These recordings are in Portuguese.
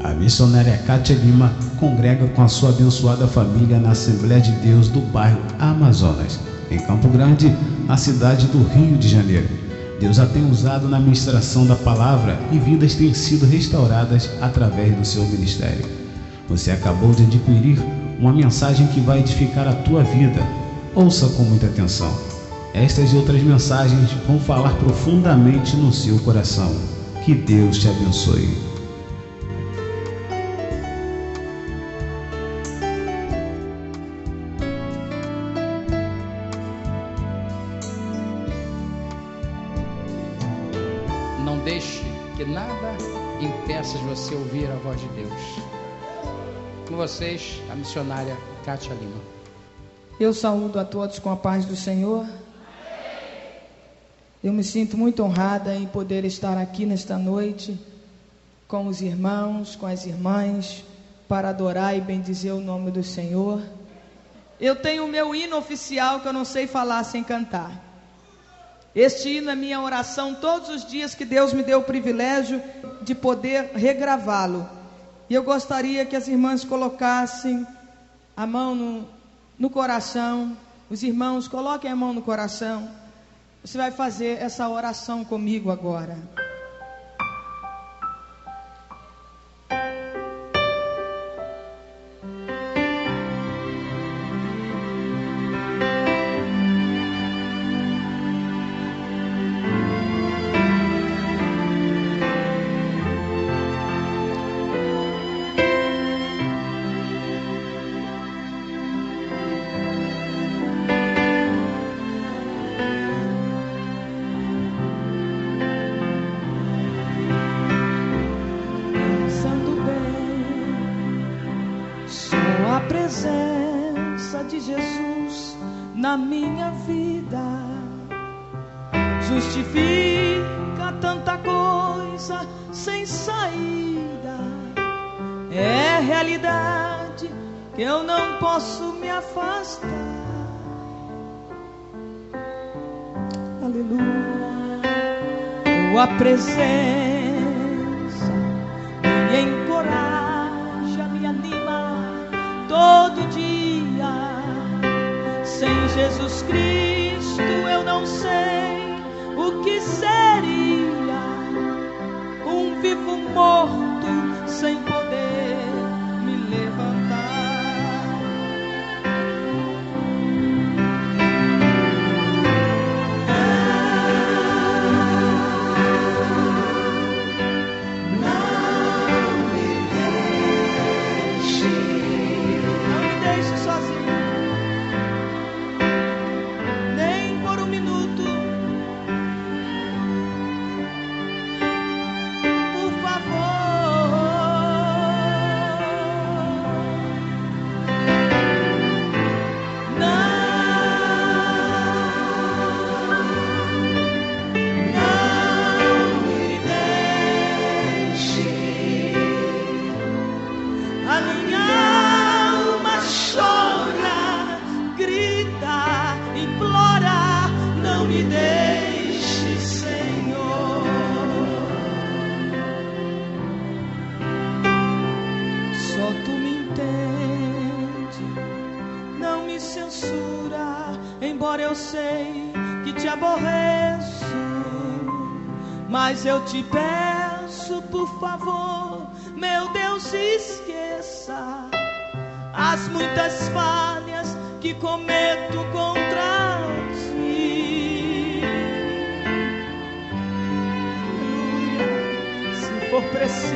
A missionária Kátia Lima congrega com a sua abençoada família na Assembleia de Deus do bairro Amazonas, em Campo Grande, a cidade do Rio de Janeiro. Deus a tem usado na ministração da palavra e vidas têm sido restauradas através do seu ministério. Você acabou de adquirir uma mensagem que vai edificar a tua vida. Ouça com muita atenção. Estas e outras mensagens vão falar profundamente no seu coração. Que Deus te abençoe. Não deixe que nada impeça de você ouvir a voz de Deus. Com vocês, a missionária Kátia Lima. Eu saúdo a todos com a paz do Senhor. Eu me sinto muito honrada em poder estar aqui nesta noite com os irmãos, com as irmãs, para adorar e bendizer o nome do Senhor. Eu tenho o meu hino oficial que eu não sei falar sem cantar. Este hino é minha oração todos os dias que Deus me deu o privilégio de poder regravá-lo. E eu gostaria que as irmãs colocassem a mão no coração. Os irmãos, coloquem a mão no coração. Você vai fazer essa oração comigo agora. Na minha vida justifica tanta coisa sem saída. É realidade que eu não posso me afastar. Aleluia. Tua presença me encoraja, me anima todo dia. Sem Jesus Cristo eu não sei o que seria. Um vivo morto sem poder me levantar. Não me deixe sozinho. Eu sei que te aborreço, mas eu te peço, por favor, meu Deus, esqueça as muitas falhas que cometo contra ti. Se for preciso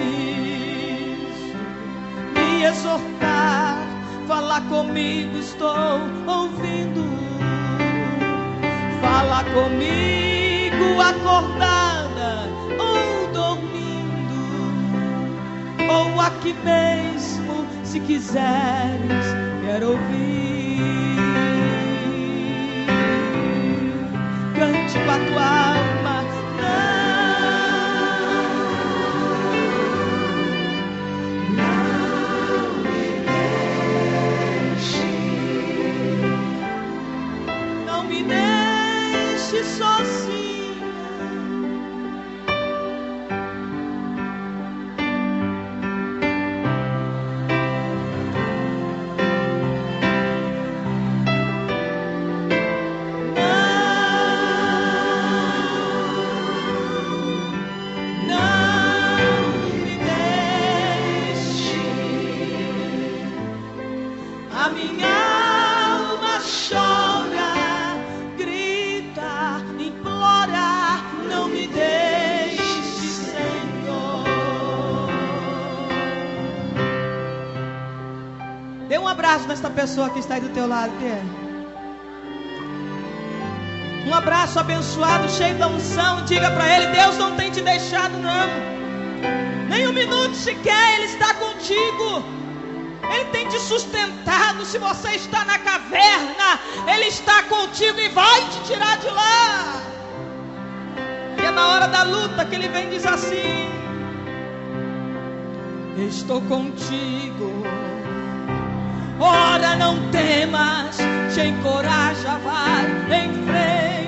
me exortar, falar comigo, estou ouvindo. Fala comigo acordada ou dormindo, ou aqui mesmo, se quiseres, quero ouvir. Cante com a tua alma. Não me deixe sozinha. abraço nesta pessoa que está aí do teu lado, Pierre. Um abraço abençoado, cheio da unção. Diga para ele: Deus não tem te deixado não, nem um minuto sequer. Ele está contigo, Ele tem te sustentado. Se você está na caverna, Ele está contigo e vai te tirar de lá. E é na hora da luta que Ele vem e diz assim: estou contigo. Ora, não temas, te encoraja, vai em frente.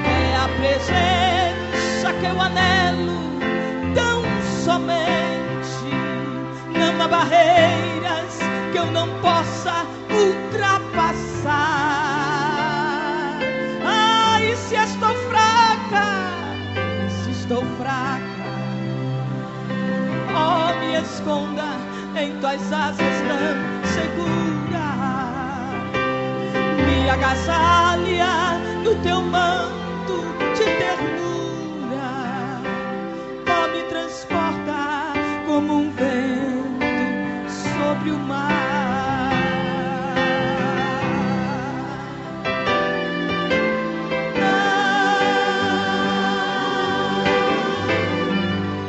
É a presença que eu anelo tão somente. Não há barreiras que eu não possa ultrapassar. Ah, e se estou fraca, oh, me esconda em tuas asas tão segura. Me agasalha no teu manto de ternura. Oh, me transporta como um vento sobre o mar.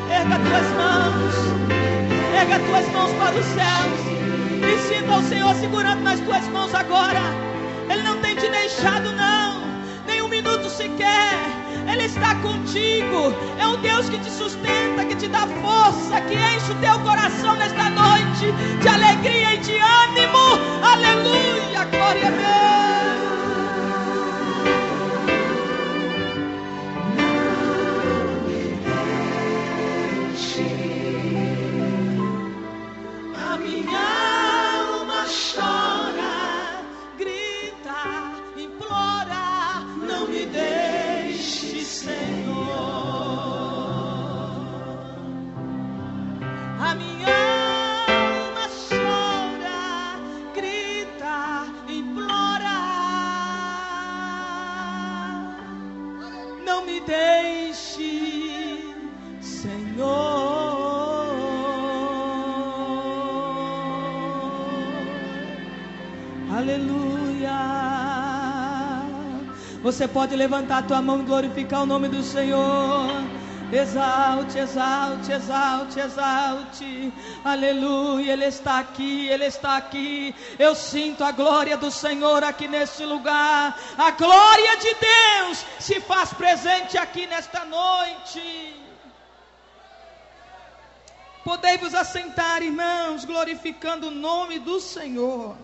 Erga tuas mãos. Erga tuas mãos para os céus e sinta o Senhor segurando nas tuas mãos agora. Ele não tem te deixado não, nem um minuto sequer. Ele está contigo. É um Deus que te sustenta, que te dá força, que enche o teu coração nesta noite de alegria e de ânimo. Aleluia, glória a Deus. Você pode levantar a tua mão e glorificar o nome do Senhor. Exalte, exalte, exalte, exalte. Aleluia, Ele está aqui, Ele está aqui. Eu sinto a glória do Senhor aqui neste lugar. A glória de Deus se faz presente aqui nesta noite. Podei-vos assentar, irmãos, glorificando o nome do Senhor.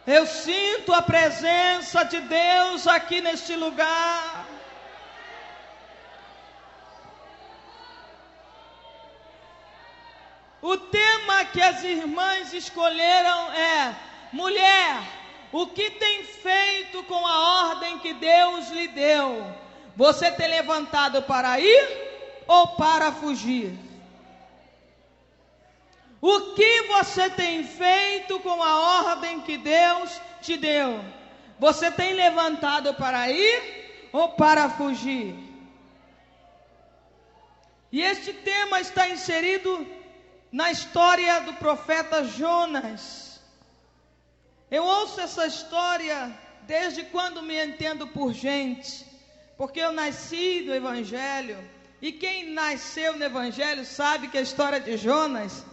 Eu sinto a presença de Deus aqui neste lugar. O tema que as irmãs escolheram é: mulher, o que tem feito com a ordem que Deus lhe deu? Você tem levantado para ir ou para fugir? O que você tem feito com a ordem que Deus te deu? Você tem levantado para ir ou para fugir? E este tema está inserido na história do profeta Jonas. Eu ouço essa história desde quando me entendo por gente, porque eu nasci no Evangelho, e quem nasceu no Evangelho sabe que a história de Jonas,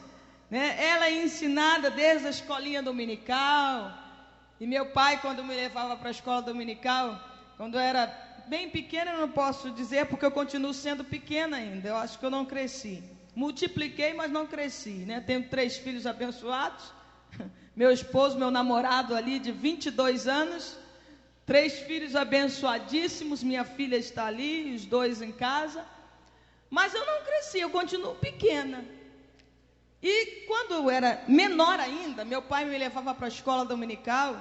ela é ensinada desde a escolinha dominical. E meu pai, quando me levava para a escola dominical, quando eu era bem pequena, eu não posso dizer, porque eu continuo sendo pequena ainda. Eu acho que eu não cresci. Multipliquei, mas não cresci, Tenho 3 filhos abençoados. Meu esposo, meu namorado ali de 22 anos. 3 filhos abençoadíssimos. Minha filha está ali, os 2 em casa. Mas eu não cresci, eu continuo pequena. E quando eu era menor ainda, meu pai me levava para a escola dominical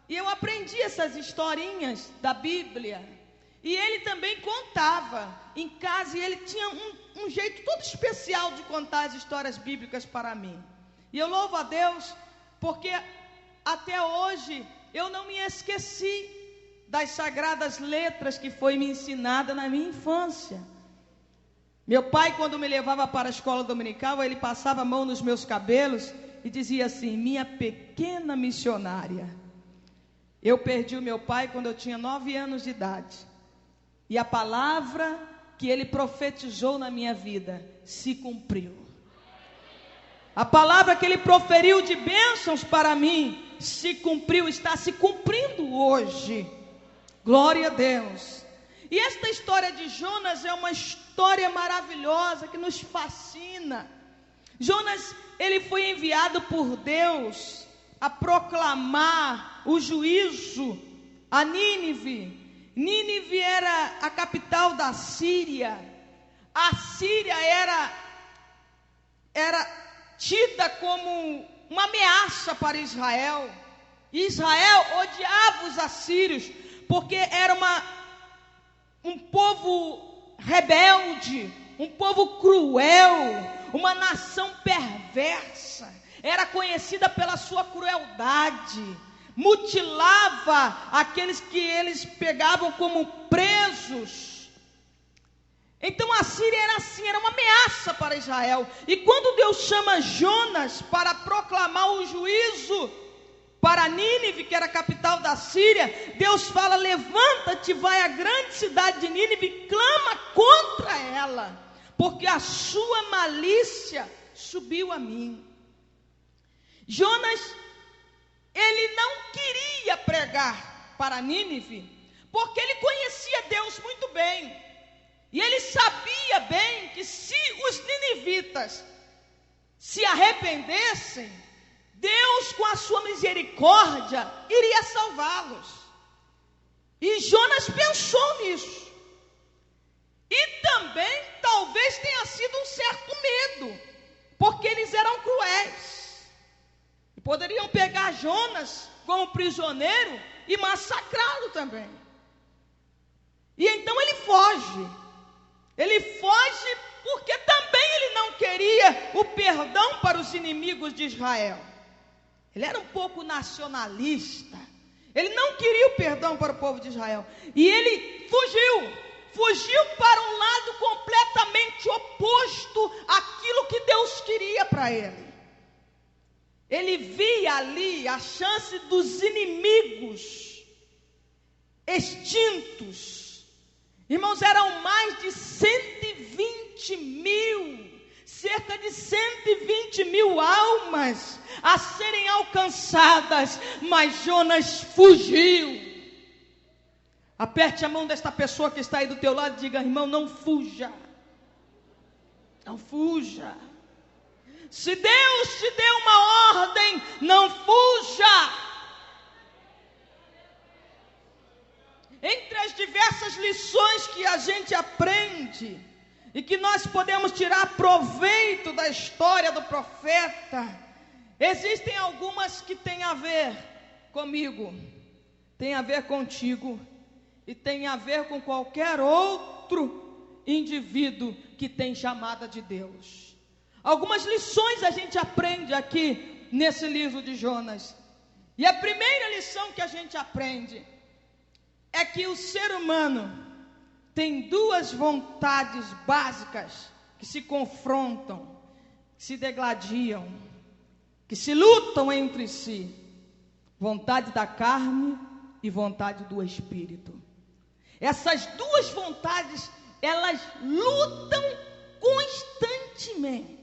e eu aprendi essas historinhas da Bíblia. E ele também contava em casa, e ele tinha um jeito todo especial de contar as histórias bíblicas para mim. E eu louvo a Deus, porque até hoje eu não me esqueci das sagradas letras que foi me ensinada na minha infância. Meu pai, quando me levava para a escola dominical, ele passava a mão nos meus cabelos e dizia assim: minha pequena missionária. Eu perdi o meu pai quando eu tinha 9 anos de idade. E a palavra que ele profetizou na minha vida se cumpriu. A palavra que ele proferiu de bênçãos para mim se cumpriu, está se cumprindo hoje. Glória a Deus. E esta história de Jonas é uma história maravilhosa que nos fascina. Jonas, ele foi enviado por Deus a proclamar o juízo a Nínive. Nínive era a capital da Síria. A Síria era tida como uma ameaça para Israel. Israel odiava os assírios, porque era um povo rebelde, um povo cruel, uma nação perversa. Era conhecida pela sua crueldade, mutilava aqueles que eles pegavam como presos. Então a Síria era assim, era uma ameaça para Israel. E quando Deus chama Jonas para proclamar o juízo para Nínive, que era a capital da Síria, Deus fala: levanta-te, vai à grande cidade de Nínive e clama contra ela, porque a sua malícia subiu a mim. Jonas, ele não queria pregar para Nínive, porque ele conhecia Deus muito bem. E ele sabia bem que se os ninivitas se arrependessem, Deus, com a sua misericórdia, iria salvá-los. E Jonas pensou nisso. E também talvez tenha sido um certo medo, porque eles eram cruéis. E poderiam pegar Jonas como prisioneiro e massacrá-lo também. E então ele foge. Ele foge porque também ele não queria o perdão para os inimigos de Israel. Ele era um pouco nacionalista. Ele não queria o perdão para o povo de Israel. E ele fugiu para um lado completamente oposto àquilo que Deus queria para ele. Ele via ali a chance dos inimigos extintos. Irmãos, eram mais de 120 mil, cerca de 120 mil almas a serem alcançadas, mas Jonas fugiu. Aperte a mão desta pessoa que está aí do teu lado e diga: irmão, não fuja, não fuja. Se Deus te deu uma ordem, não fuja. Entre as diversas lições que a gente aprende e que nós podemos tirar proveito da história do profeta, existem algumas que têm a ver comigo, têm a ver contigo e têm a ver com qualquer outro indivíduo que tem chamada de Deus. Algumas lições a gente aprende aqui nesse livro de Jonas. E a primeira lição que a gente aprende é que o ser humano tem duas vontades básicas que se confrontam, que se degladiam, que se lutam entre si: vontade da carne e vontade do espírito. Essas duas vontades, elas lutam constantemente.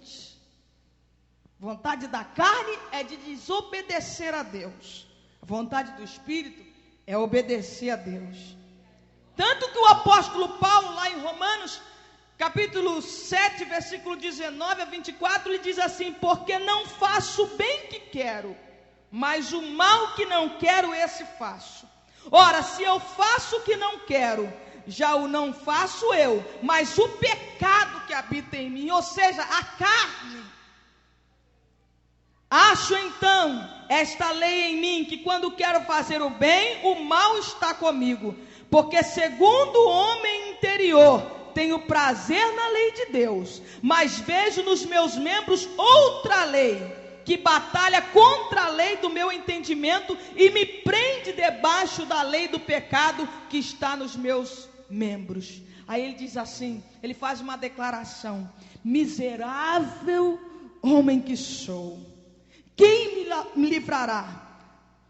Vontade da carne é de desobedecer a Deus. A vontade do espírito é obedecer a Deus. Tanto que o apóstolo Paulo, lá em Romanos, capítulo 7, versículo 19 a 24, ele diz assim: porque não faço o bem que quero, mas o mal que não quero, esse faço. Ora, se eu faço o que não quero, já o não faço eu, mas o pecado que habita em mim, ou seja, a carne. Acho então esta lei em mim, que quando quero fazer o bem, o mal está comigo. Porque segundo o homem interior, tenho prazer na lei de Deus, mas vejo nos meus membros outra lei, que batalha contra a lei do meu entendimento e me prende debaixo da lei do pecado que está nos meus membros. Aí ele diz assim, ele faz uma declaração: miserável homem que sou, quem me livrará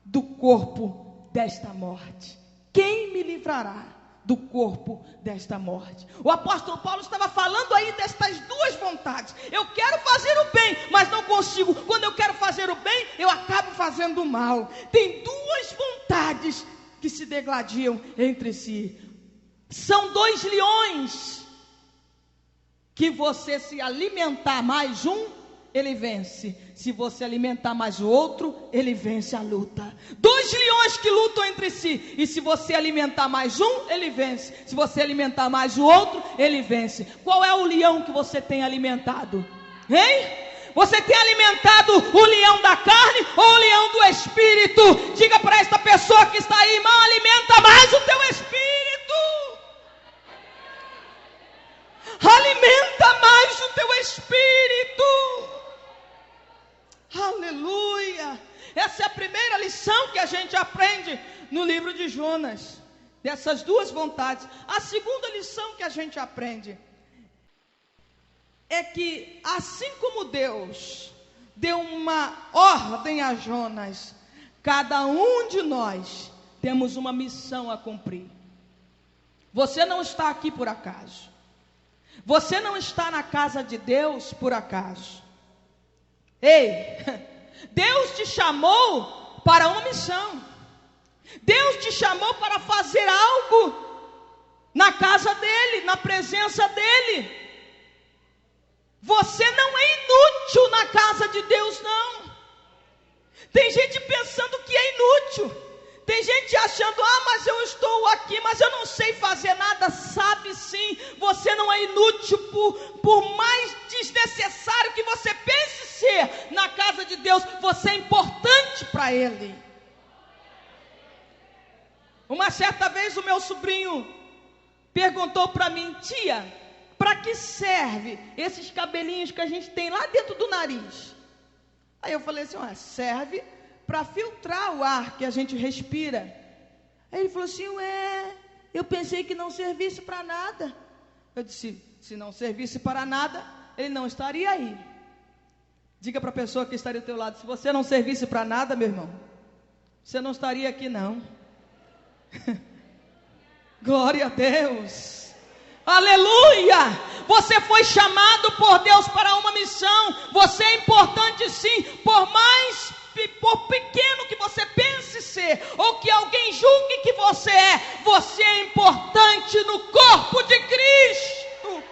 do corpo desta morte? Quem me livrará do corpo desta morte? O apóstolo Paulo estava falando aí destas duas vontades. Eu quero fazer o bem, mas não consigo. Quando eu quero fazer o bem, eu acabo fazendo o mal. Tem duas vontades que se degladiam entre si. São dois leões que você, se alimentar mais um, ele vence. Se você alimentar mais o outro, ele vence a luta. Dois leões que lutam entre si. E se você alimentar mais um, ele vence. Se você alimentar mais o outro, ele vence. Qual é o leão que você tem alimentado? Hein? Você tem alimentado o leão da carne ou o leão do espírito? Diga para esta pessoa que está aí: irmão, alimenta mais o teu espírito. Alimenta mais o teu espírito. Aleluia. Essa é a primeira lição que a gente aprende no livro de Jonas, dessas duas vontades. A segunda lição que a gente aprende é que, assim como Deus deu uma ordem a Jonas, cada um de nós temos uma missão a cumprir. Você não está aqui por acaso. Você não está na casa de Deus por acaso. Ei, Deus te chamou para uma missão. Deus te chamou para fazer algo na casa dele, na presença dele. Você não é inútil na casa de Deus, não. Tem gente pensando que é inútil. Tem gente achando: mas eu estou aqui, mas eu não sei fazer nada. Sabe sim, você não é inútil. Por mais desnecessário que você pense ser na casa de Deus, você é importante para Ele. Uma certa vez o meu sobrinho perguntou para mim: tia, para que serve esses cabelinhos que a gente tem lá dentro do nariz? Aí eu falei assim: serve para filtrar o ar que a gente respira. Aí ele falou assim: eu pensei que não servisse para nada. Eu disse: se não servisse para nada, ele não estaria aí. Diga para a pessoa que estaria ao teu lado: se você não servisse para nada, meu irmão, você não estaria aqui não. Glória a Deus. Aleluia! Você foi chamado por Deus para uma missão. Você é importante sim, por pequeno que você pense ser, ou que alguém julgue que você é importante no corpo de Cristo.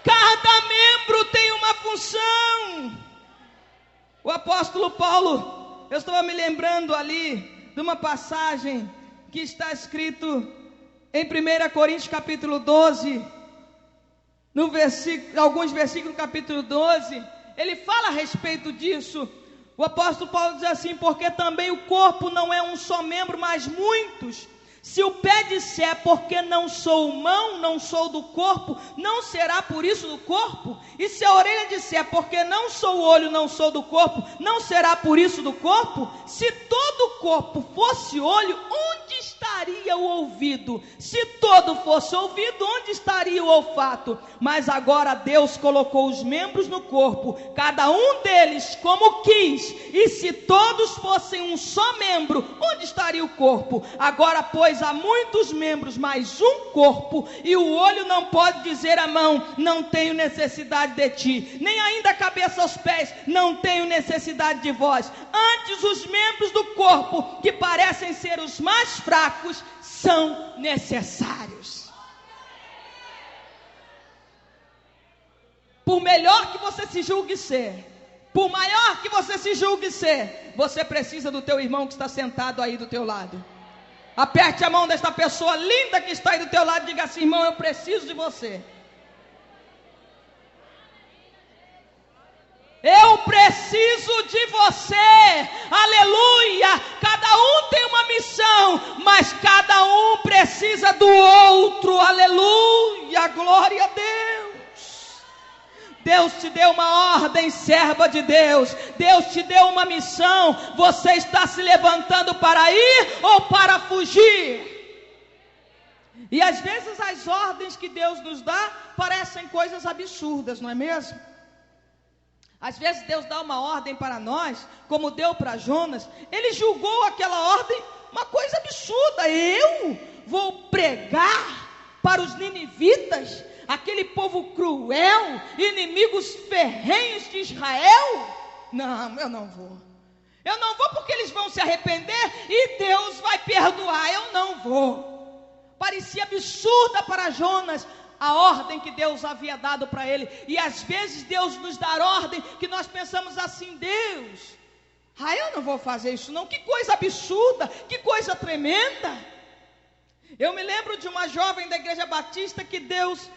Cada membro tem uma função. O apóstolo Paulo, eu estava me lembrando ali de uma passagem que está escrito em 1 Coríntios capítulo 12, alguns versículos do capítulo 12, ele fala a respeito disso. O apóstolo Paulo diz assim: porque também o corpo não é um só membro, mas muitos. Se o pé disser: porque não sou mão, não sou do corpo, não será por isso do corpo? E se a orelha disser: porque não sou olho, não sou do corpo, não será por isso do corpo? Se todo o corpo fosse olho, onde estaria o ouvido? Se todo fosse ouvido, onde estaria o olfato? Mas agora Deus colocou os membros no corpo, cada um deles como quis. E se todos fossem um só membro, onde estaria o corpo? Agora, pois, há muitos membros, mas um corpo. E o olho não pode dizer à mão: não tenho necessidade de ti, nem ainda a cabeça aos pés: não tenho necessidade de vós. Antes, os membros do corpo, que parecem ser os mais fracos, são necessários. Por melhor que você se julgue ser, por maior que você se julgue ser, você precisa do teu irmão que está sentado aí do teu lado. Aperte a mão desta pessoa linda que está aí do teu lado e diga assim: irmão, eu preciso de você. Eu preciso de você. Aleluia. Cada um tem uma missão, mas cada um precisa do outro. Aleluia. Glória a Deus. Deus te deu uma ordem, serva de Deus. Deus te deu uma missão. Você está se levantando para ir ou para fugir? E às vezes as ordens que Deus nos dá parecem coisas absurdas, não é mesmo? Às vezes Deus dá uma ordem para nós, como deu para Jonas. Ele julgou aquela ordem uma coisa absurda. Eu vou pregar para os ninivitas, aquele povo cruel, inimigos ferrenhos de Israel? Não, eu não vou. Eu não vou porque eles vão se arrepender e Deus vai perdoar. Eu não vou. Parecia absurda para Jonas a ordem que Deus havia dado para ele. E às vezes Deus nos dá ordem que nós pensamos assim: Deus, eu não vou fazer isso não. Que coisa absurda, que coisa tremenda. Eu me lembro de uma jovem da igreja batista que Deus,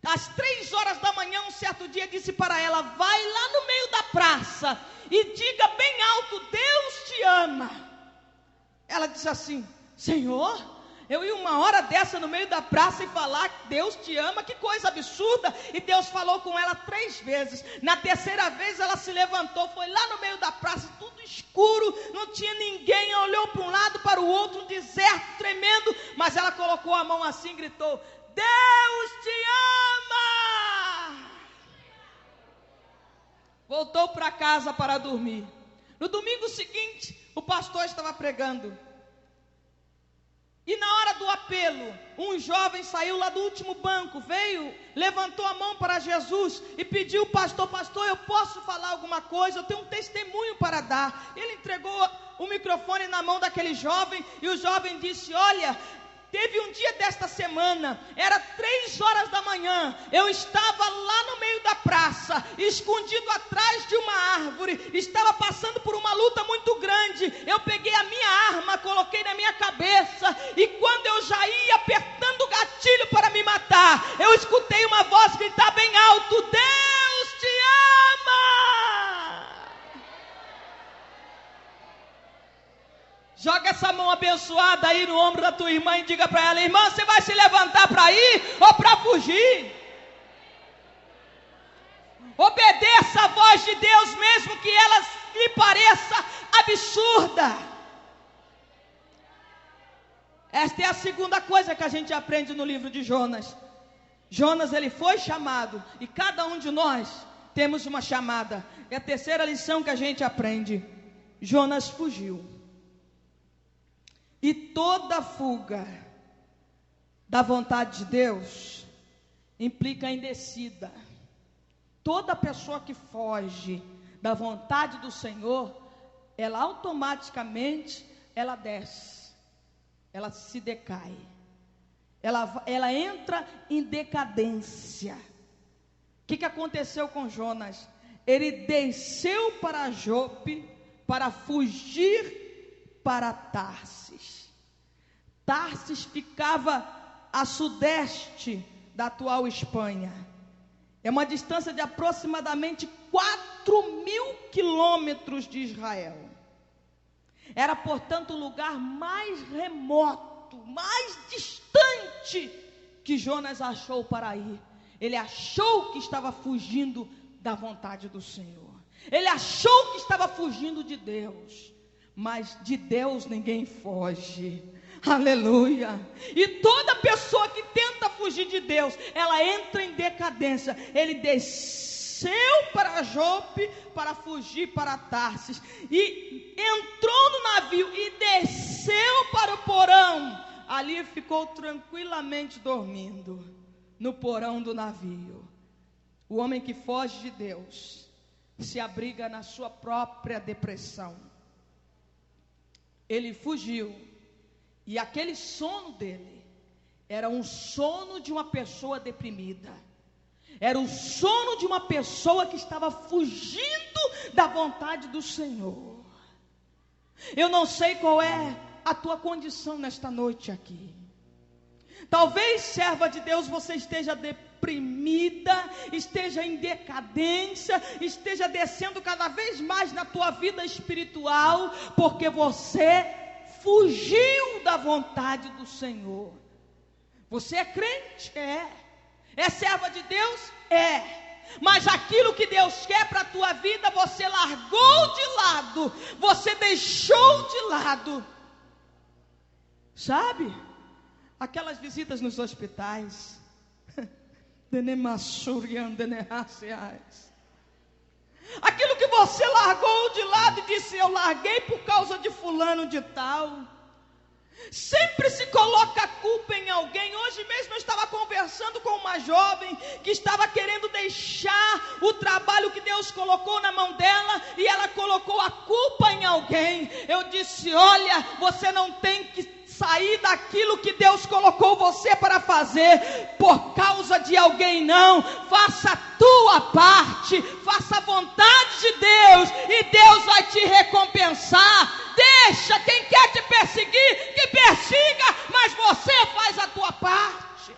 às 3 horas da manhã, um certo dia, disse para ela: vai lá no meio da praça e diga bem alto: Deus te ama. Ela disse assim: Senhor, eu ia uma hora dessa no meio da praça e falar que Deus te ama, que coisa absurda. E Deus falou com ela 3 vezes. Na terceira vez ela se levantou, foi lá no meio da praça, tudo escuro, não tinha ninguém, olhou para um lado, para o outro, um deserto tremendo, mas ela colocou a mão assim e gritou: Deus te ama. Voltou para casa para dormir. No domingo seguinte, o pastor estava pregando. E na hora do apelo, um jovem saiu lá do último banco, veio, levantou a mão para Jesus e pediu: pastor, eu posso falar alguma coisa? Eu tenho um testemunho para dar. Ele entregou o microfone na mão daquele jovem e o jovem disse: olha, teve um dia desta semana, era 3 horas da manhã, eu estava lá no meio da praça, escondido atrás de uma árvore, estava passando por uma luta muito grande. Eu peguei a minha arma, coloquei na minha cabeça, e quando eu já ia apertando o gatilho para me matar, eu escutei uma voz gritar bem alto: Deus te ama. Joga essa mão abençoada aí no ombro da tua irmã e diga para ela: irmã, você vai se levantar para ir ou para fugir? Obedeça a voz de Deus, mesmo que ela lhe pareça absurda. Esta é a segunda coisa que a gente aprende no livro de Jonas. Jonas, ele foi chamado, e cada um de nós temos uma chamada. É a terceira lição que a gente aprende. Jonas fugiu. E toda fuga da vontade de Deus implica em descida. Toda pessoa que foge da vontade do Senhor, ela automaticamente, ela desce, ela se decai, ela entra em decadência. O que aconteceu com Jonas? Ele desceu para Jope para fugir para Tarsis. Tarsis ficava a sudeste da atual Espanha. É uma distância de aproximadamente 4.000 quilômetros de Israel. Era, portanto, o lugar mais remoto, mais distante que Jonas achou para ir. Ele achou que estava fugindo da vontade do Senhor. Ele achou que estava fugindo de Deus. Mas de Deus ninguém foge. Aleluia. E toda pessoa que tenta fugir de Deus, ela entra em decadência. Ele desceu para Jope para fugir para Tarsis, e entrou no navio e desceu para o porão. Ali ficou tranquilamente dormindo no porão do navio. O homem que foge de Deus se abriga na sua própria depressão. Ele fugiu, e aquele sono dele era um sono de uma pessoa deprimida. Era o sono de uma pessoa que estava fugindo da vontade do Senhor. Eu não sei qual é a tua condição nesta noite aqui. Talvez, serva de Deus, você esteja deprimida, esteja em decadência, esteja descendo cada vez mais na tua vida espiritual, porque você fugiu da vontade do Senhor. Você é crente? É serva de Deus? Mas aquilo que Deus quer para a tua vida, você largou de lado, você deixou de lado. Sabe? aquelas visitas nos hospitais, aquilo que você largou de lado e disse: eu larguei por causa de fulano de tal. Sempre se coloca a culpa em alguém. Hoje mesmo eu estava conversando com uma jovem que estava querendo deixar o trabalho que Deus colocou na mão dela, e ela colocou a culpa em alguém. Eu disse: olha, você não tem que sair daquilo que Deus colocou você para fazer por causa de alguém, não. Faça a tua parte, faça a vontade de Deus, e Deus vai te recompensar. Deixa quem quer te perseguir, que persiga, mas você faz a tua parte.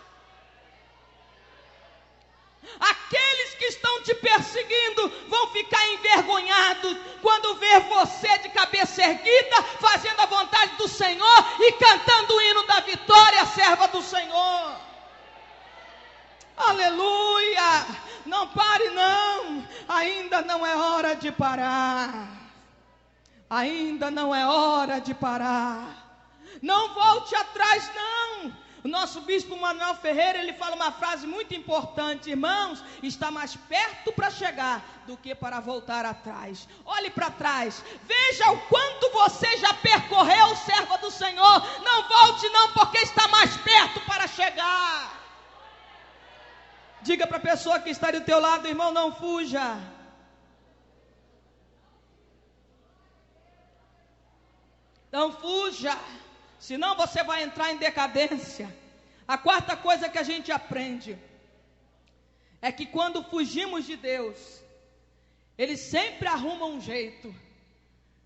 Aqueles que estão te perseguindo vão ficar envergonhados quando ver você de cabeça erguida, fazendo a vontade do Senhor e cantando o hino da vitória, serva do Senhor. Aleluia! Não pare não, ainda não é hora de parar. Ainda não é hora de parar. Não volte atrás não. O nosso bispo Manuel Ferreira, ele fala uma frase muito importante: irmãos, está mais perto para chegar do que para voltar atrás. Olhe para trás, veja o quanto você já percorreu, serva do Senhor. Não volte não, porque está mais perto para chegar. Diga para a pessoa que está do teu lado: irmão, não fuja. Não fuja, senão você vai entrar em decadência. A quarta coisa que a gente aprende é que quando fugimos de Deus, Ele sempre arruma um jeito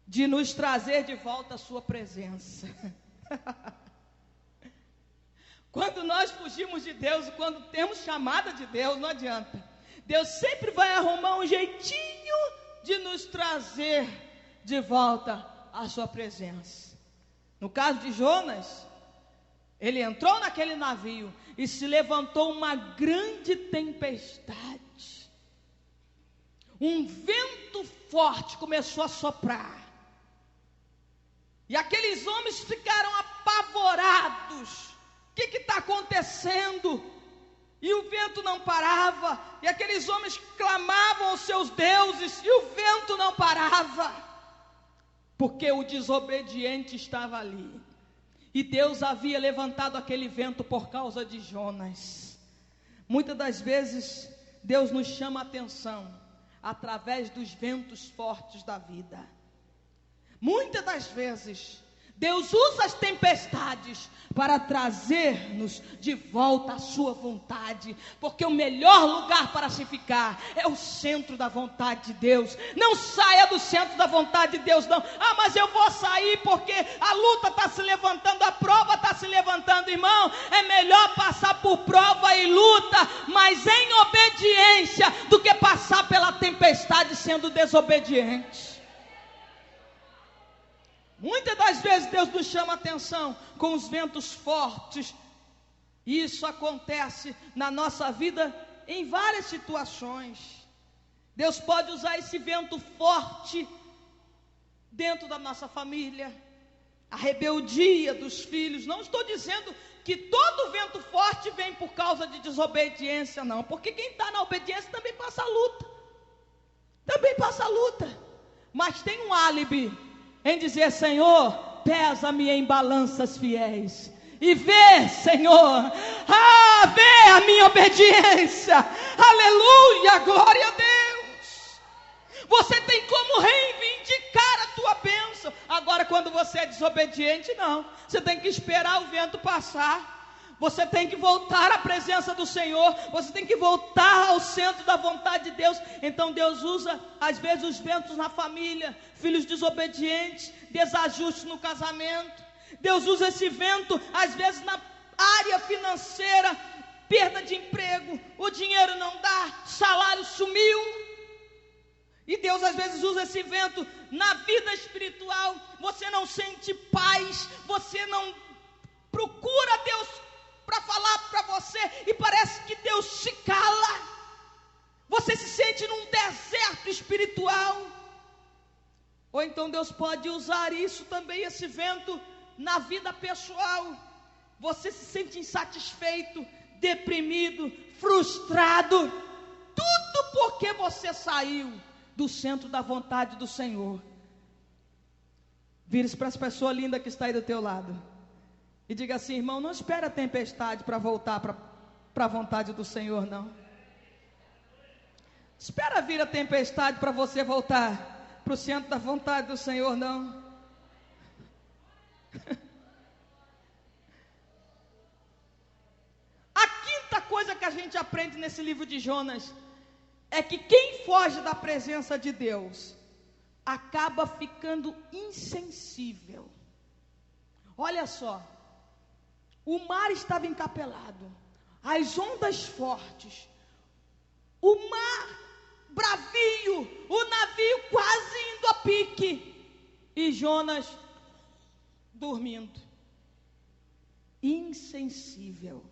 de nos trazer de volta a sua presença. Quando nós fugimos de Deus, quando temos chamada de Deus, não adianta. Deus sempre vai arrumar um jeitinho de nos trazer de volta a sua presença. No caso de Jonas, ele entrou naquele navio e se levantou uma grande tempestade. Um vento forte começou a soprar. E aqueles homens ficaram apavorados. O que está acontecendo? E o vento não parava. E aqueles homens clamavam aos seus deuses, e o vento não parava. Porque o desobediente estava ali. E Deus havia levantado aquele vento por causa de Jonas. Muitas das vezes Deus nos chama a atenção através dos ventos fortes da vida. Muitas das vezes Deus usa as tempestades para trazer-nos de volta à sua vontade, porque o melhor lugar para se ficar é o centro da vontade de Deus. Não saia do centro da vontade de Deus não. Ah, mas eu vou sair porque a luta está se levantando, a prova está se levantando. Irmão, é melhor passar por prova e luta, mas em obediência, do que passar pela tempestade sendo desobediente. Muitas das vezes Deus nos chama a atenção com os ventos fortes. E isso acontece na nossa vida em várias situações. Deus pode usar esse vento forte dentro da nossa família, a rebeldia dos filhos. Não estou dizendo que todo vento forte vem por causa de desobediência, não. Porque quem está na obediência também passa a luta. Também passa a luta. Mas tem um álibi em dizer: Senhor, pesa-me em balanças fiéis, e vê, Senhor, vê a minha obediência. Aleluia, glória a Deus. Você tem como reivindicar a tua bênção. Agora, quando você é desobediente, não. Você tem que esperar o vento passar. Você tem que voltar à presença do Senhor. Você tem que voltar ao centro da vontade de Deus. Então Deus usa às vezes os ventos na família, filhos desobedientes, desajustes no casamento. Deus usa esse vento às vezes na área financeira, perda de emprego, o dinheiro não dá, salário sumiu. E Deus às vezes usa esse vento na vida espiritual. Você não sente paz, você não procura Deus para falar para você, e parece que Deus se cala. Você se sente num deserto espiritual. Ou então Deus pode usar isso também, esse vento, na vida pessoal. você se sente insatisfeito, deprimido, frustrado, tudo porque você saiu do centro da vontade do Senhor. Vire-se para essa pessoa linda que está aí do teu lado e diga assim: irmão, não espere a tempestade para voltar para a vontade do Senhor, não. Espera vir a tempestade para você voltar para o centro da vontade do Senhor, não. A quinta coisa que a gente aprende nesse livro de Jonas é que quem foge da presença de Deus acaba ficando insensível. Olha só, o mar estava encapelado, as ondas fortes, o mar bravio, o navio quase indo a pique, e Jonas dormindo, insensível.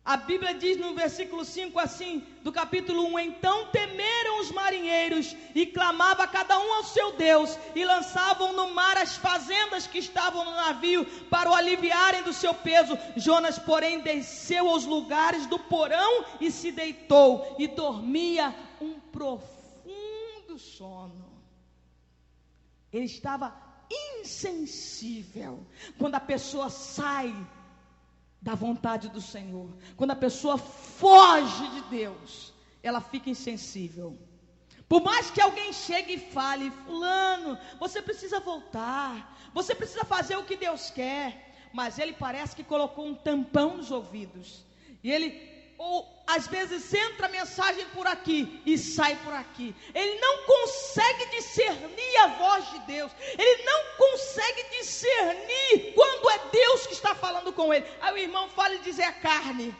A Bíblia diz no versículo 5 assim, do capítulo 1: então temeram os marinheiros, e clamava cada um ao seu Deus, e lançavam no mar as fazendas que estavam no navio, para o aliviarem do seu peso. Jonas, porém, desceu aos lugares do porão, e se deitou, e dormia um profundo sono. Ele estava insensível. Quando a pessoa sai da vontade do Senhor, quando a pessoa foge de Deus, ela fica insensível. Por mais que alguém chegue e fale: fulano, você precisa voltar, você precisa fazer o que Deus quer, mas ele parece que colocou um tampão nos ouvidos, e ele, ou às vezes entra a mensagem por aqui e sai por aqui. Ele não consegue discernir a voz de Deus, ele não consegue discernir quando é Deus que está falando com ele. Aí o irmão fala e diz: é carne,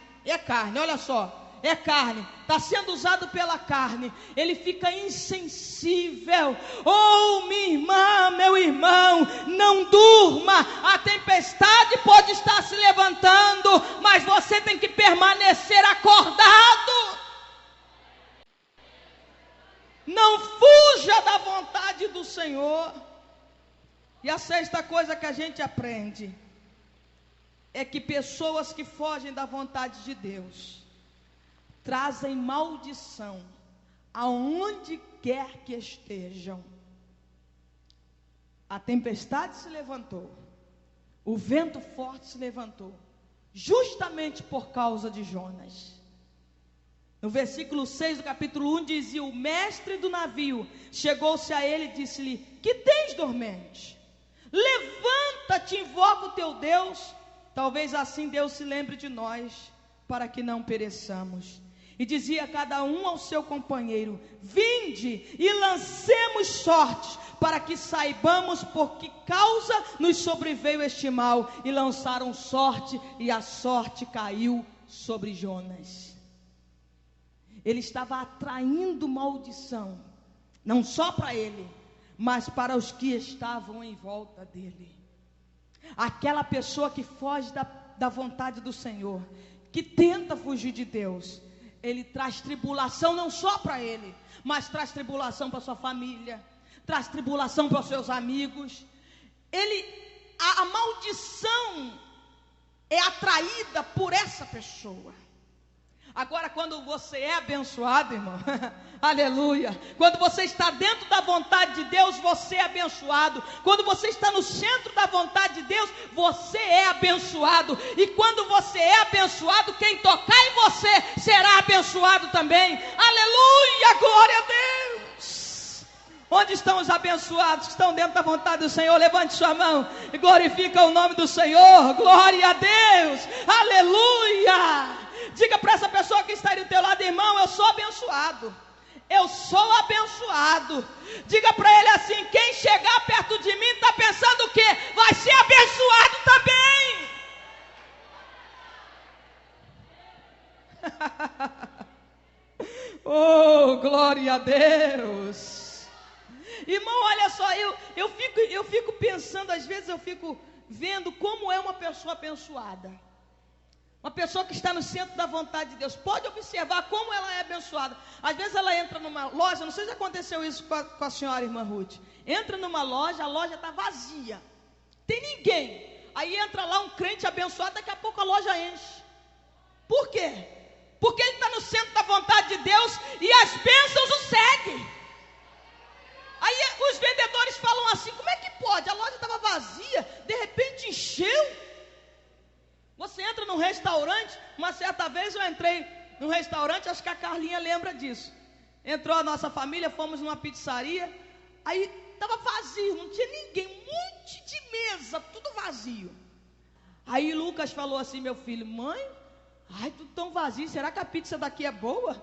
olha só, é carne, está sendo usado pela carne. Ele fica insensível. Oh, minha irmã, meu irmão, não durma. A tempestade pode estar se levantando, mas você tem que permanecer acordado. Não fuja da vontade do Senhor. E a sexta coisa que a gente aprende é que pessoas que fogem da vontade de Deus trazem maldição aonde quer que estejam. A tempestade se levantou, o vento forte se levantou, justamente por causa de Jonas. No versículo 6 do capítulo 1 dizia: o mestre do navio chegou-se a ele e disse-lhe: que tens, dormente? Levanta-te, invoca o teu Deus, talvez assim Deus se lembre de nós, para que não pereçamos. E dizia cada um ao seu companheiro: vinde e lancemos sortes, para que saibamos por que causa nos sobreveio este mal. E lançaram sorte, e a sorte caiu sobre Jonas. Ele estava atraindo maldição, não só para ele, mas para os que estavam em volta dele. Aquela pessoa que foge da vontade do Senhor, que tenta fugir de Deus, ele traz tribulação não só para ele, mas traz tribulação para sua família, traz tribulação para os seus amigos. A maldição é atraída por essa pessoa. Agora, quando você é abençoado, irmão, aleluia, quando você está dentro da vontade de Deus, você é abençoado. Quando você está no centro da vontade de Deus, você é abençoado. E quando você é abençoado, quem tocar em você será abençoado também. Aleluia, glória a Deus. Onde estão os abençoados que estão dentro da vontade do Senhor? Levante sua mão e glorifica o nome do Senhor. Glória a Deus, aleluia. Diga para essa pessoa que está aí do teu lado: irmão, eu sou abençoado. Eu sou abençoado. Diga para ele assim: quem chegar perto de mim está pensando o quê? Vai ser abençoado também. Oh, glória a Deus. Irmão, olha só, eu fico pensando, às vezes eu fico vendo como é uma pessoa abençoada. Uma pessoa que está no centro da vontade de Deus, pode observar como ela é abençoada. Às vezes ela entra numa loja, não sei se aconteceu isso com a senhora, irmã Ruth. Entra numa loja, a loja está vazia. Tem ninguém. Aí entra lá um crente abençoado, daqui a pouco a loja enche. Por quê? Porque ele está no centro da vontade de Deus e as bênçãos o seguem. Aí os vendedores falam assim: como é que pode? A loja estava vazia, de repente encheu. Você entra num restaurante. Uma certa vez eu entrei num restaurante, acho que a Carlinha lembra disso. Entrou a nossa família, fomos numa pizzaria. Aí estava vazio, não tinha ninguém, um monte de mesa, tudo vazio. Aí Lucas falou assim: meu filho, mãe, ai, tudo tão vazio, será que a pizza daqui é boa?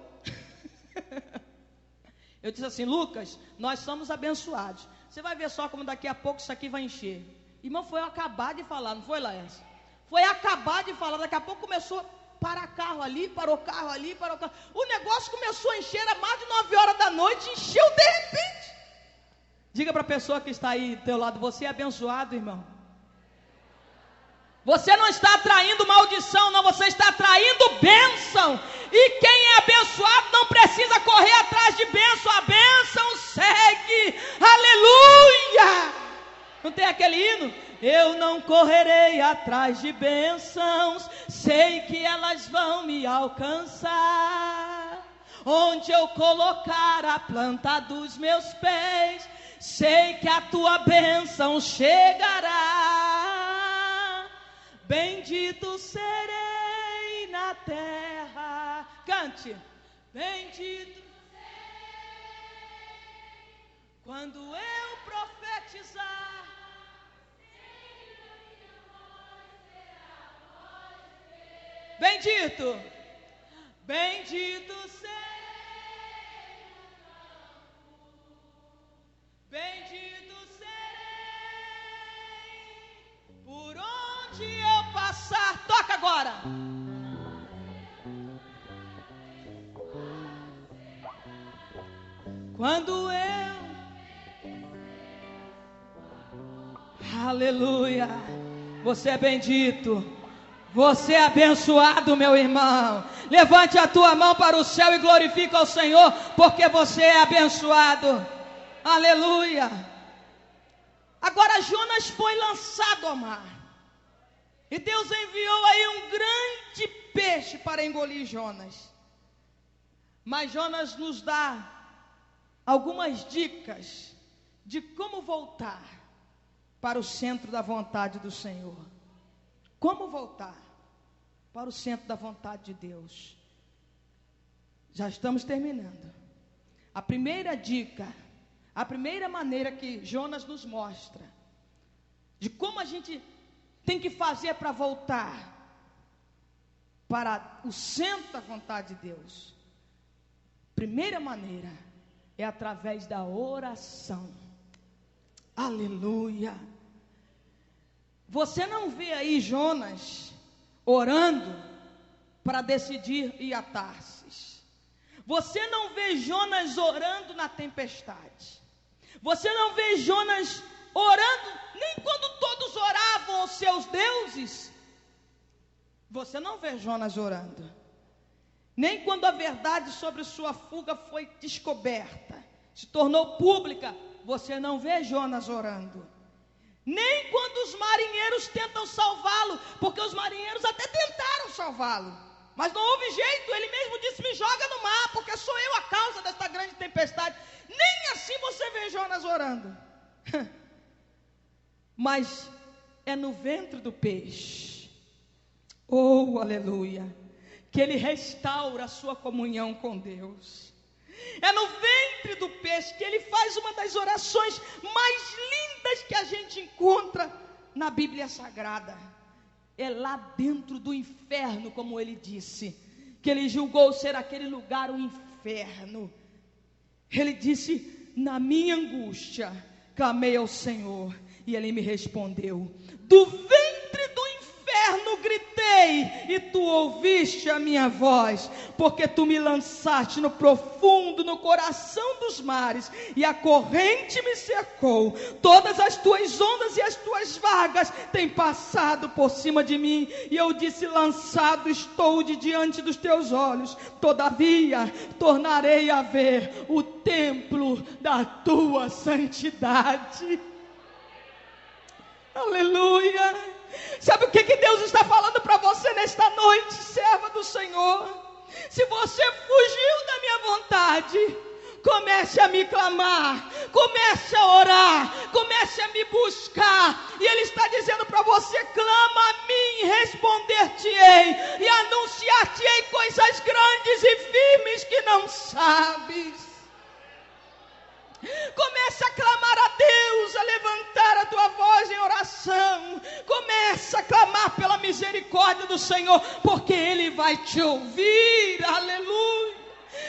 Eu disse assim: Lucas, nós somos abençoados. Você vai ver só como daqui a pouco isso aqui vai encher. Irmão, foi eu acabar de falar, não foi, Laércio? Foi acabar de falar, daqui a pouco começou, parar carro ali, parou carro ali, parou carro. O negócio começou a encher, era mais de 9 horas da noite, encheu de repente. Diga para a pessoa que está aí do teu lado: você é abençoado, irmão. Você não está atraindo maldição, não, você está atraindo bênção. E quem é abençoado não precisa correr atrás de bênção, a bênção segue. Aleluia! Não tem aquele hino? Eu não correrei atrás de bênçãos, sei que elas vão me alcançar. Onde eu colocar a planta dos meus pés, sei que a tua bênção chegará. Bendito serei na terra. Cante. Bendito serei quando eu profetizar. Bendito, bendito serei, bendito serei, por onde eu passar. Toca agora. Quando eu, aleluia, você é bendito. Você é abençoado, meu irmão. Levante a tua mão para o céu e glorifica ao Senhor, porque você é abençoado. Aleluia. Agora Jonas foi lançado ao mar, e Deus enviou aí um grande peixe para engolir Jonas. Mas Jonas nos dá algumas dicas de como voltar para o centro da vontade do Senhor. Como voltar para o centro da vontade de Deus? Já estamos terminando. A primeira dica, a primeira maneira que Jonas nos mostra de como a gente tem que fazer para voltar para o centro da vontade de Deus. Primeira maneira é através da oração. Aleluia. Você não vê aí Jonas orando para decidir ir a Tarsis. Você não vê Jonas orando na tempestade. Você não vê Jonas orando nem quando todos oravam aos seus deuses. Você não vê Jonas orando. Nem quando a verdade sobre sua fuga foi descoberta, se tornou pública, você não vê Jonas orando. Nem quando os marinheiros tentam salvá-lo, porque os marinheiros até tentaram salvá-lo, mas não houve jeito. Ele mesmo disse: me joga no mar, porque sou eu a causa desta grande tempestade. Nem assim você vê Jonas orando. Mas é no ventre do peixe, oh aleluia, que ele restaura a sua comunhão com Deus. É no ventre do peixe que ele faz uma das orações mais lindas que a gente encontra na Bíblia Sagrada. É lá dentro do inferno, como ele disse, que ele julgou ser aquele lugar o inferno. Ele disse: na minha angústia clamei ao Senhor e ele me respondeu. Do ventre do inferno gritei e tu ouviste a minha voz, porque tu me lançaste no profundo, no coração dos mares, e a corrente me cercou. Todas as tuas ondas e as tuas vagas têm passado por cima de mim, e eu disse: lançado estou de diante dos teus olhos. Todavia tornarei a ver o templo da tua santidade. Aleluia. Sabe o que Deus está falando para você nesta noite, serva do Senhor? Se você fugiu da minha vontade, comece a me clamar, comece a orar, comece a me buscar. E Ele está dizendo para você: clama a mim, responder-te-ei, e anunciar-te-ei coisas grandes e firmes que não sabes. Comece a clamar a Deus, a levantar a tua voz em oração. Comece a clamar pela misericórdia do Senhor, porque Ele vai te ouvir. Aleluia.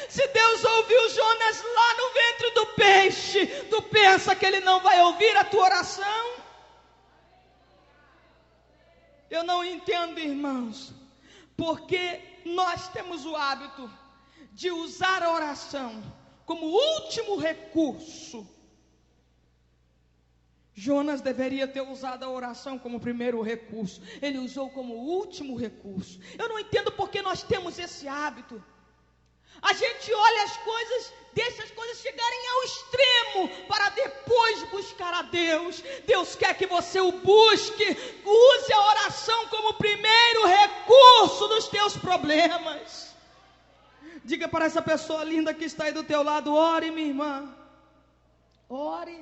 Se Deus ouviu Jonas lá no ventre do peixe, tu pensa que Ele não vai ouvir a tua oração? Eu não entendo, irmãos, porque nós temos o hábito de usar a oração como último recurso. Jonas deveria ter usado a oração como primeiro recurso. Ele usou como último recurso. Eu não entendo porque nós temos esse hábito. A gente olha as coisas, deixa as coisas chegarem ao extremo para depois buscar a Deus. Deus quer que você o busque. Use a oração como primeiro recurso dos teus problemas. Diga para essa pessoa linda que está aí do teu lado: ore, minha irmã. Ore.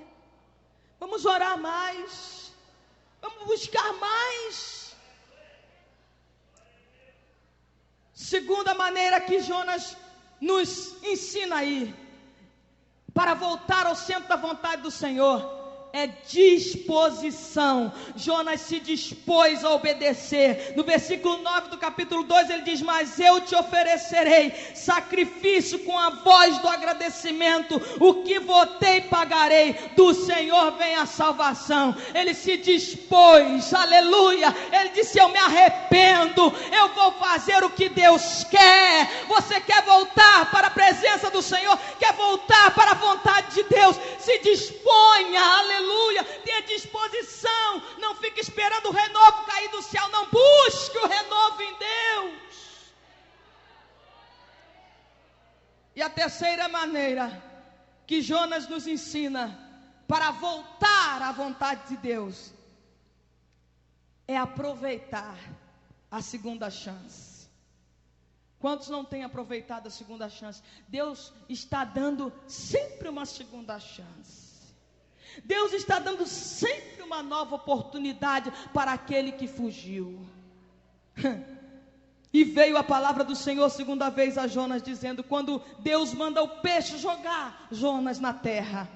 Vamos orar mais. Vamos buscar mais. Segunda maneira que Jonas nos ensina aí, para voltar ao centro da vontade do Senhor, é disposição. Jonas se dispôs a obedecer. No versículo 9 do capítulo 2 ele diz: mas eu te oferecerei sacrifício com a voz do agradecimento, o que votei pagarei, do Senhor vem a salvação. Ele se dispôs, aleluia. Ele disse: eu me arrependo, eu vou fazer o que Deus quer. Você quer voltar para a presença do Senhor? Quer voltar para a vontade de Deus? Se disponha, aleluia. Tenha disposição, não fique esperando o renovo cair do céu, não, busque o renovo em Deus. E a terceira maneira que Jonas nos ensina para voltar à vontade de Deus é aproveitar a segunda chance. Quantos não têm aproveitado a segunda chance? Deus está dando sempre uma segunda chance. Deus está dando sempre uma nova oportunidade para aquele que fugiu. E veio a palavra do Senhor segunda vez a Jonas, dizendo: quando Deus manda o peixe jogar Jonas na terra.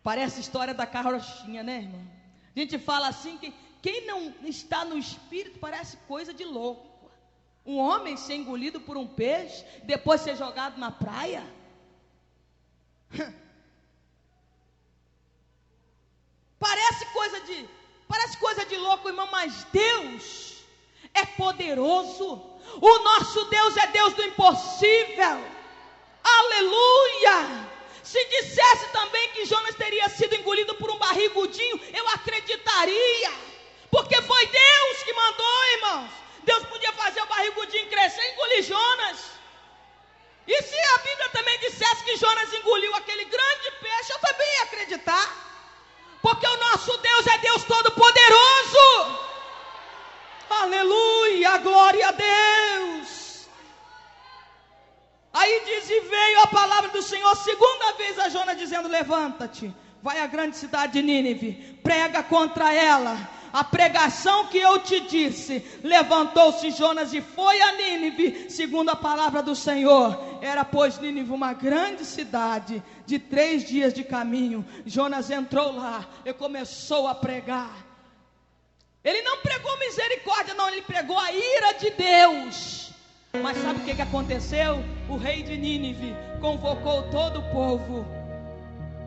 Parece a história da carrochinha, né, irmão? A gente fala assim que quem não está no espírito parece coisa de louco. Um homem ser engolido por um peixe, depois ser jogado na praia. Parece coisa de louco, irmão, mas Deus é poderoso. O nosso Deus é Deus do impossível. Aleluia! Se dissesse também que Jonas teria sido engolido por um barrigudinho, eu acreditaria, porque foi Deus que mandou, irmãos. Deus podia fazer o barrigudinho crescer e engolir Jonas. E se a Bíblia também dissesse que Jonas engoliu aquele grande peixe, eu também ia acreditar. Porque o nosso Deus é Deus Todo-Poderoso. Aleluia, glória a Deus. Aí diz: e veio a palavra do Senhor segunda vez a Jonas, dizendo: levanta-te, vai à grande cidade de Nínive, prega contra ela a pregação que eu te disse. Levantou-se Jonas e foi a Nínive, segundo a palavra do Senhor. Era, pois, Nínive uma grande cidade, de 3 dias de caminho. Jonas entrou lá e começou a pregar. Ele não pregou misericórdia, não, ele pregou a ira de Deus. Mas sabe o que aconteceu? O rei de Nínive convocou todo o povo,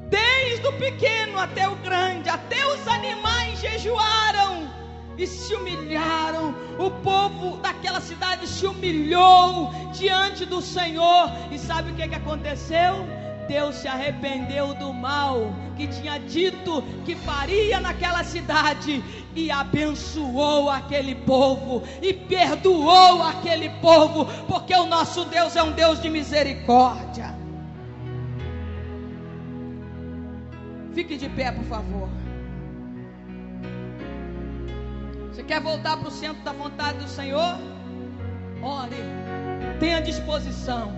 desde o pequeno até o grande, até os animais jejuaram e se humilharam. O povo daquela cidade se humilhou diante do Senhor. E sabe o que aconteceu? Deus se arrependeu do mal que tinha dito que faria naquela cidade, e abençoou aquele povo, e perdoou aquele povo, porque o nosso Deus é um Deus de misericórdia. Fique de pé, por favor. Você quer voltar para o centro da vontade do Senhor? Ore, tenha disposição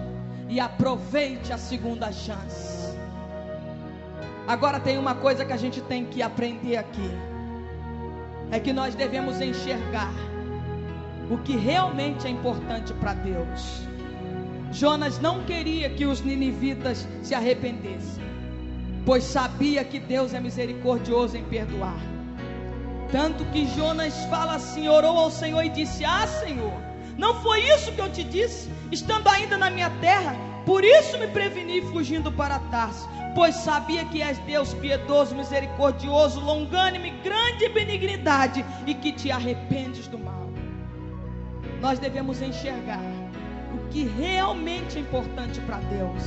e aproveite a segunda chance. Agora tem uma coisa que a gente tem que aprender aqui, é que nós devemos enxergar o que realmente é importante para Deus. Jonas não queria que os ninivitas se arrependessem, pois sabia que Deus é misericordioso em perdoar. Tanto que Jonas fala assim, orou ao Senhor e disse: ah, Senhor, não foi isso que eu te disse, estando ainda na minha terra? Por isso me preveni fugindo para Tarso, pois sabia que és Deus piedoso, misericordioso, longânime, grande benignidade, e que te arrependes do mal. Nós devemos enxergar o que realmente é importante para Deus.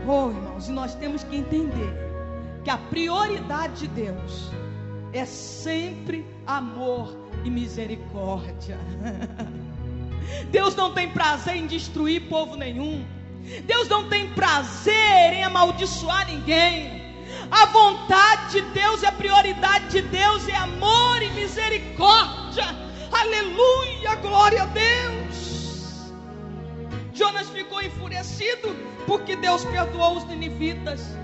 Oh, irmãos, e nós temos que entender que a prioridade de Deus é sempre amor e misericórdia. Deus não tem prazer em destruir povo nenhum. Deus não tem prazer em amaldiçoar ninguém. A vontade de Deus, a prioridade de Deus é amor e misericórdia. Aleluia, glória a Deus. Jonas ficou enfurecido porque Deus perdoou os ninivitas.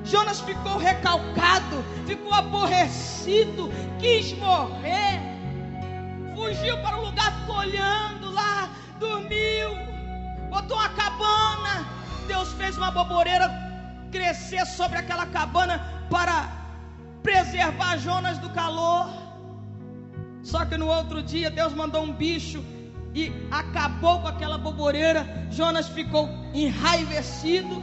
Jonas ficou recalcado, ficou aborrecido, quis morrer, fugiu para um lugar, ficou olhando lá, dormiu, botou uma cabana. Deus fez uma boboreira crescer sobre aquela cabana para preservar Jonas do calor. Só que no outro dia Deus mandou um bicho e acabou com aquela boboreira. Jonas ficou enraivecido.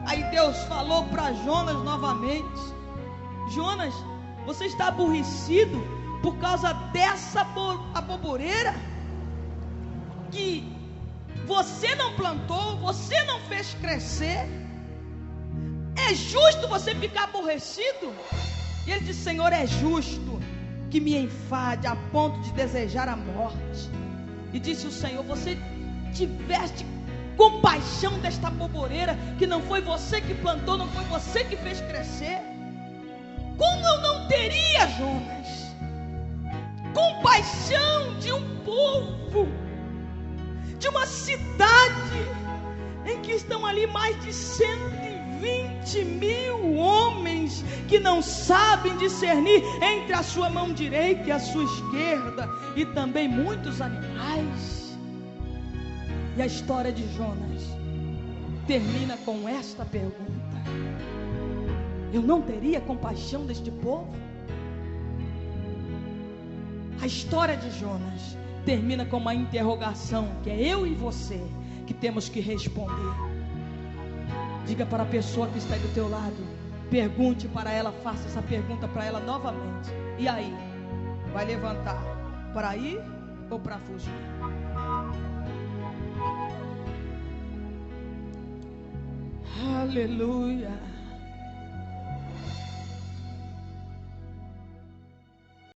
Aí Deus falou para Jonas novamente: Jonas, você está aborrecido por causa dessa boboreira que você não plantou, você não fez crescer? É justo você ficar aborrecido? E ele disse: Senhor, é justo que me enfade a ponto de desejar a morte. E disse o Senhor: você tiveste compaixão desta boboreira que não foi você que plantou, não foi você que fez crescer? Como eu não teria, Jonas, compaixão de um povo, de uma cidade em que estão ali mais de 120 mil homens que não sabem discernir entre a sua mão direita e a sua esquerda, e também muitos animais? E a história de Jonas termina com esta pergunta: eu não teria compaixão deste povo? A história de Jonas termina com uma interrogação que é eu e você que temos que responder. Diga para a pessoa que está aí do teu lado, pergunte para ela, faça essa pergunta para ela novamente: e aí, vai levantar para ir ou para fugir? Aleluia.